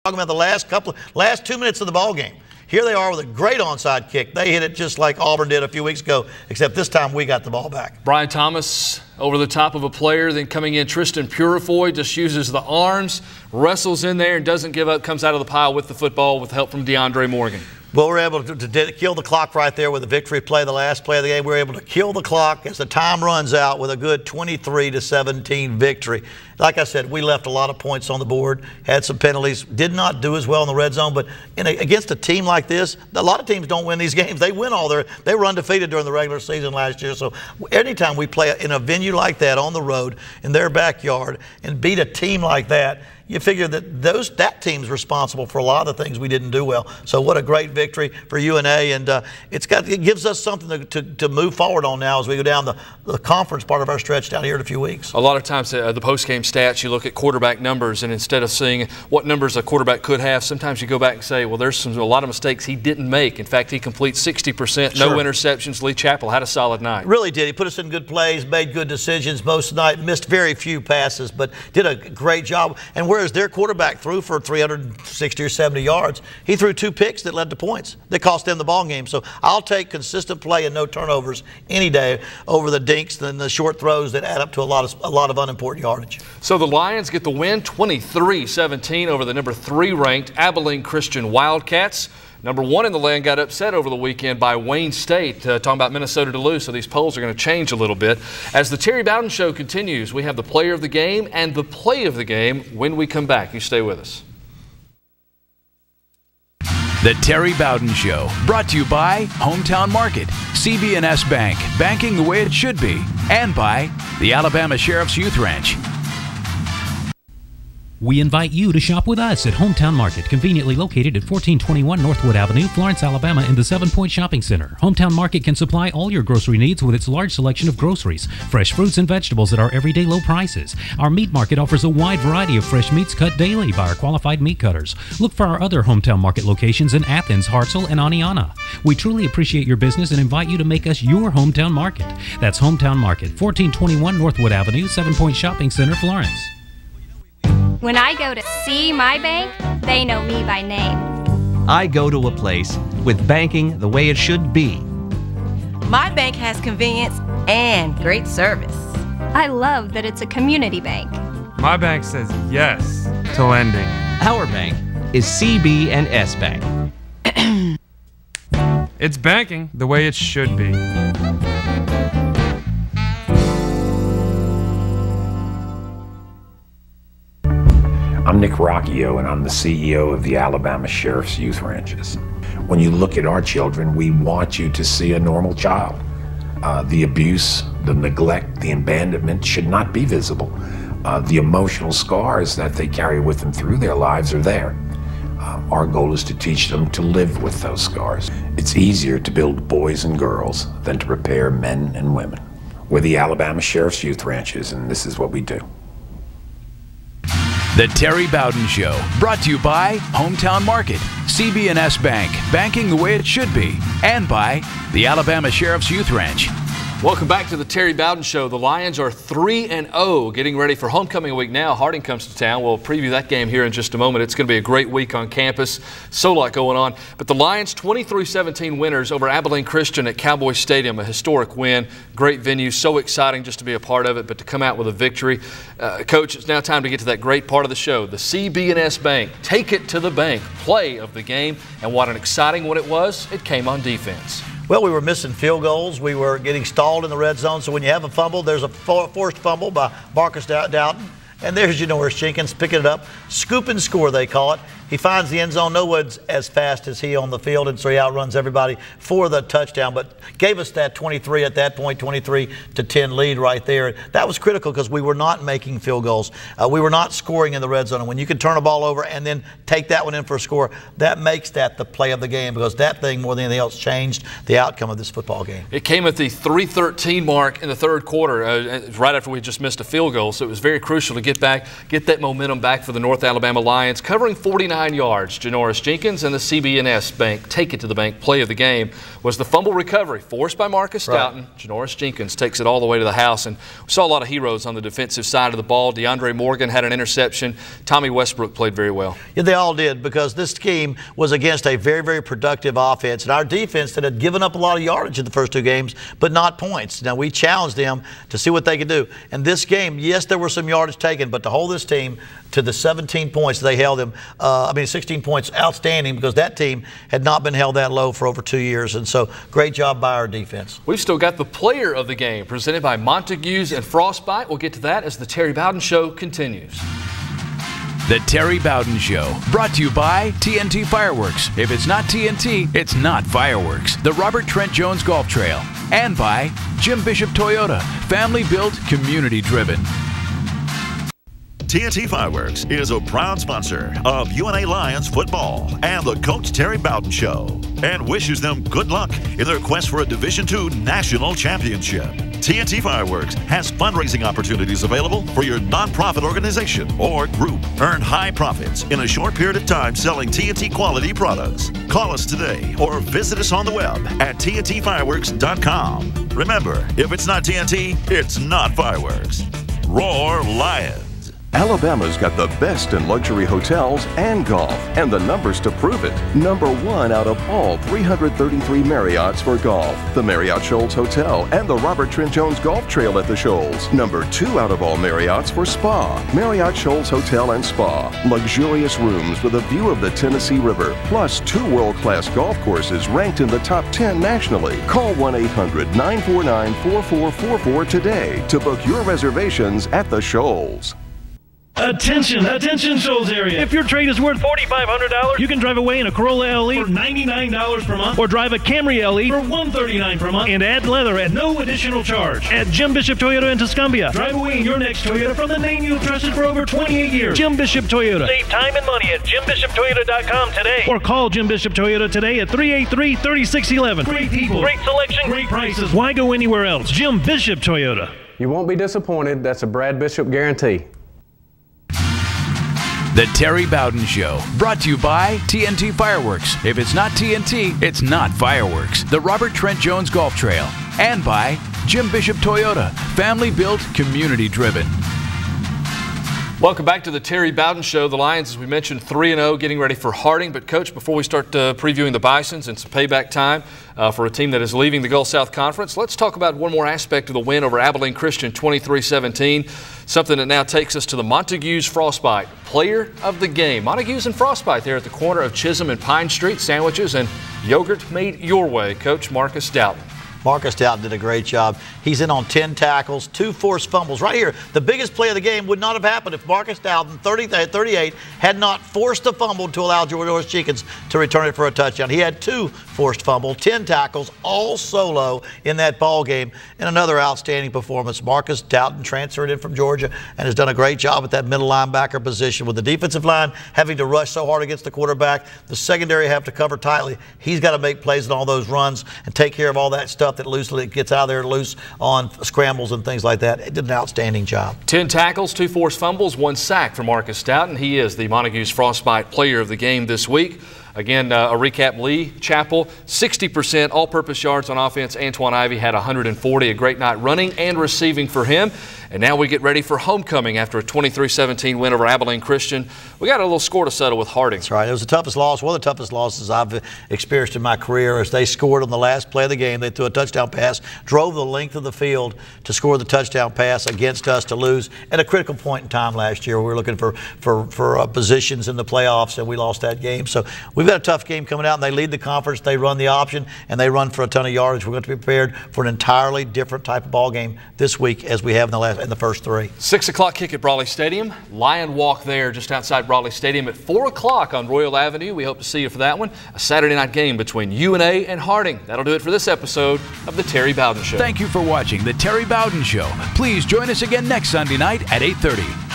talking about the last 2 minutes of the ball game. Here they are with a great onside kick. They hit it just like Auburn did a few weeks ago, except this time we got the ball back. Brian Thomas over the top of a player, then coming in Tristan Purifoy, just uses the arms, wrestles in there and doesn't give up, comes out of the pile with the football with help from DeAndre Morgan. Well, we're able to kill the clock right there with the victory play, the last play of the game. We were able to kill the clock as the time runs out with a good 23-17 victory. Like I said, we left a lot of points on the board, had some penalties, did not do as well in the red zone. But against a team like this, a lot of teams don't win these games. They win they were undefeated during the regular season last year. So anytime we play in a venue like that on the road in their backyard and beat a team like that, you figure that that team's responsible for a lot of the things we didn't do well. So what a great victory for UNA, and it gives us something to move forward on now as we go down the conference part of our stretch down here in a few weeks. A lot of times the post-game stats, you look at quarterback numbers, and instead of seeing what numbers a quarterback could have, sometimes you go back and say, well, there's a lot of mistakes he didn't make. In fact, he completes 60%, Sure. No interceptions. Lee Chappell had a solid night. Really did. He put us in good plays, made good decisions most of the night, missed very few passes, but did a great job. And whereas their quarterback threw for 360 or 70 yards, he threw 2 picks that led to points that cost them the ball game. So I'll take consistent play and no turnovers any day over the dinks and the short throws that add up to a lot of unimportant yardage. So the Lions get the win 23-17 over the number 3 ranked Abilene Christian Wildcats. Number 1 in the land got upset over the weekend by Wayne State, talking about Minnesota Duluth, so these polls are going to change a little bit. As the Terry Bowden Show continues, we have the player of the game and the play of the game when we come back. You stay with us. The Terry Bowden Show, brought to you by Hometown Market, CB&S Bank, banking the way it should be, and by the Alabama Sheriff's Youth Ranch. We invite you to shop with us at Hometown Market, conveniently located at 1421 Northwood Avenue, Florence, Alabama, in the 7 Point Shopping Center. Hometown Market can supply all your grocery needs with its large selection of groceries, fresh fruits and vegetables at our everyday low prices. Our meat market offers a wide variety of fresh meats cut daily by our qualified meat cutters. Look for our other Hometown Market locations in Athens, Hartselle, and Aniana. We truly appreciate your business and invite you to make us your Hometown Market. That's Hometown Market, 1421 Northwood Avenue, 7 Point Shopping Center, Florence. When I go to see my bank, they know me by name. I go to a place with banking the way it should be. My bank has convenience and great service. I love that it's a community bank. My bank says yes to lending. Our bank is CB&S Bank. It's banking the way it should be. I'm Nick Rocchio, and I'm the CEO of the Alabama Sheriff's Youth Ranches. When you look at our children, we want you to see a normal child. The abuse, the neglect, the abandonment should not be visible. The emotional scars that they carry with them through their lives are there. Our goal is to teach them to live with those scars. It's easier to build boys and girls than to repair men and women. We're the Alabama Sheriff's Youth Ranches, and this is what we do. The Terry Bowden Show, brought to you by Hometown Market, CB&S Bank, banking the way it should be, and by the Alabama Sheriff's Youth Ranch. Welcome back to the Terry Bowden Show. The Lions are 3-0, getting ready for homecoming week now. Harding comes to town. We'll preview that game here in just a moment. It's going to be a great week on campus. So a lot going on. But the Lions 23-17 winners over Abilene Christian at Cowboy Stadium, a historic win. Great venue. So exciting just to be a part of it, but to come out with a victory. Coach, it's now time to get to that great part of the show, the CB&S Bank. Take it to the bank. Play of the game. And what an exciting one it was. It came on defense. Well, we were missing field goals. We were getting stalled in the red zone. So when you have a fumble, there's a forced fumble by Marcus Dowden. And there's Janoris Jenkins picking it up. Scoop and score, they call it. He finds the end zone. No one's as fast as he on the field, and so he outruns everybody for the touchdown. But gave us that 23 at that point, 23-10 lead right there. That was critical because we were not making field goals. We were not scoring in the red zone. And when you can turn a ball over and then take that one in for a score, that makes that the play of the game because that thing more than anything else changed the outcome of this football game. It came at the 3:13 mark in the third quarter, right after we just missed a field goal. So it was very crucial to get get that momentum back for the North Alabama Lions. Covering 49 yards, Janoris Jenkins, and the CB&S Bank Take It to the Bank play of the game was the fumble recovery forced by Marcus Stoughton. Janoris Jenkins takes it all the way to the house, and we saw a lot of heroes on the defensive side of the ball. DeAndre Morgan had an interception. Tommy Westbrook played very well. Yeah, they all did, because this team was against a very, very productive offense, and our defense that had given up a lot of yardage in the first two games, but not points. Now, we challenged them to see what they could do. And this game, yes, there were some yardage taken, but to hold this team to the 17 points they held them, 16 points, outstanding, because that team had not been held that low for over 2 years. And so, great job by our defense. We've still got the player of the game, presented by Montague's and Frostbite. We'll get to that as the Terry Bowden Show continues. The Terry Bowden Show, brought to you by TNT Fireworks. If it's not TNT, it's not fireworks. The Robert Trent Jones Golf Trail. And by Jim Bishop Toyota, family-built, community-driven. TNT Fireworks is a proud sponsor of UNA Lions football and the Coach Terry Bowden Show, and wishes them good luck in their quest for a Division II national championship. TNT Fireworks has fundraising opportunities available for your nonprofit organization or group. Earn high profits in a short period of time selling TNT quality products. Call us today or visit us on the web at TNTfireworks.com. Remember, if it's not TNT, it's not fireworks. Roar Lions. Alabama's got the best in luxury hotels and golf, and the numbers to prove it. #1 out of all 333 Marriotts for golf, the Marriott Shoals Hotel and the Robert Trent Jones Golf Trail at the Shoals. #2 out of all Marriotts for spa, Marriott Shoals Hotel and Spa. Luxurious rooms with a view of the Tennessee River, plus 2 world-class golf courses ranked in the top 10 nationally. Call 1-800-949-4444 today to book your reservations at the Shoals. Attention, Shoals area. If your trade is worth $4,500, you can drive away in a Corolla LE for $99 per month, or drive a Camry LE for $139 per month, and add leather at no additional charge. At Jim Bishop Toyota in Tuscumbia, drive away in your next Toyota from the name you've trusted for over 28 years. Jim Bishop Toyota. Save time and money at JimBishopToyota.com today, or call Jim Bishop Toyota today at 383-3611. Great people, great selection, great prices. Why go anywhere else? Jim Bishop Toyota. You won't be disappointed. That's a Brad Bishop guarantee. The Terry Bowden Show, brought to you by TNT Fireworks. If it's not TNT, it's not fireworks. The Robert Trent Jones Golf Trail. And by Jim Bishop Toyota, family-built, community-driven. Welcome back to the Terry Bowden Show. The Lions, as we mentioned, 3-0, getting ready for Harding. But, Coach, before we start previewing the Bisons and some payback time for a team that is leaving the Gulf South Conference, let's talk about one more aspect of the win over Abilene Christian, 23-17, something that now takes us to the Montague's Frostbite Player of the Game. Montague's and Frostbite there at the corner of Chisholm and Pine Street, sandwiches and yogurt made your way. Coach Marcus Stoughton. Marcus Stoughton did a great job. He's in on 10 tackles, 2 forced fumbles. Right here, the biggest play of the game would not have happened if Marcus Stoughton, 38, had not forced a fumble to allow Janoris Jenkins to return it for a touchdown. He had 2 forced fumbles, 10 tackles, all solo in that ball game, and another outstanding performance. Marcus Stoughton transferred in from Georgia and has done a great job at that middle linebacker position. With the defensive line having to rush so hard against the quarterback, the secondary have to cover tightly. He's got to make plays on all those runs and take care of all that stuff that loosely gets out of there loose on scrambles and things like that. It did an outstanding job. 10 tackles, 2 forced fumbles, 1 sack for Marcus Stoughton. He is the Montague's Frostbite Player of the Game this week. Again, a recap, Lee Chapel, 60% all-purpose yards on offense. Antoine Ivey had 140, a great night running and receiving for him. And now we get ready for homecoming after a 23-17 win over Abilene Christian. We got a little score to settle with Harding. That's right. It was the toughest loss, one of the toughest losses I've experienced in my career, as they scored on the last play of the game. They threw a touchdown pass, drove the length of the field to score the touchdown pass against us to lose at a critical point in time last year. We were looking for positions in the playoffs, and we lost that game. So we've got a tough game coming out, and they lead the conference. They run the option, and they run for a ton of yardage. We're going to be prepared for an entirely different type of ball game this week as we have in the first 3. 6 o'clock kick at Brawley Stadium. Lion Walk there just outside Brawley Stadium at 4 o'clock on Royal Avenue. We hope to see you for that one. A Saturday night game between UNA and Harding. That'll do it for this episode of The Terry Bowden Show. Thank you for watching The Terry Bowden Show. Please join us again next Sunday night at 8:30.